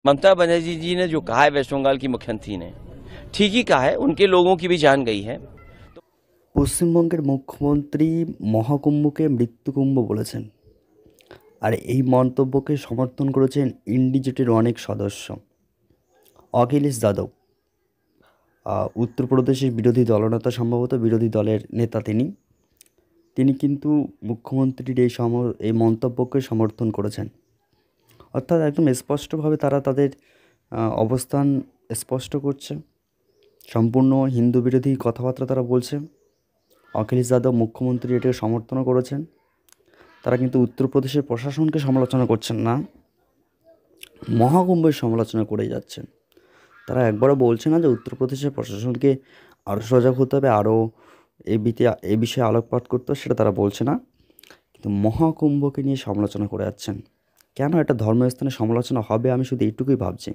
ममता बनर्जी जी ने जो कहा है वेस्ट बंगाल की मुख्यमंत्री ने, ठीक ही कहा है, उनके लोगों की भी जान गई है। পশ্চিমবঙ্গের মুখ্যমন্ত্রী মহাকুম্ভকে মৃত্যুকুম্ভ বলেছেন, আর এই মন্তব্যকে সমর্থন করেছেন ইন্ডি জোটের অনেক সদস্য। অখিলেশ যাদব, উত্তরপ্রদেশের বিরোধী দলনেতা, সম্ভবত বিরোধী দলের নেতা তিনি। তিনি কিন্তু মুখ্যমন্ত্রীর এই মন্তব্যকে সমর্থন করেছেন। অর্থাৎ একদম স্পষ্টভাবে তারা তাদের অবস্থান স্পষ্ট করছে। সম্পূর্ণ হিন্দু বিরোধী কথাবার্তা তারা বলছে। অখিলেশ যাদব মুখ্যমন্ত্রী এটাকে সমর্থনও করেছেন। তারা কিন্তু উত্তরপ্রদেশের প্রশাসনকে সমালোচনা করছেন না, মহাকুম্ভের সমালোচনা করে যাচ্ছেন। তারা একবারও বলছে না যে উত্তরপ্রদেশের প্রশাসনকে আরও সজাগ হতে হবে, আরও এ বিষয়ে আলোকপাত করতে হবে, সেটা তারা বলছে না। কিন্তু মহাকুম্ভকে নিয়ে সমালোচনা করে যাচ্ছেন। কেন একটা ধর্মীয় স্থানে সমালোচনা হবে, আমি শুধু এইটুকুই ভাবছি।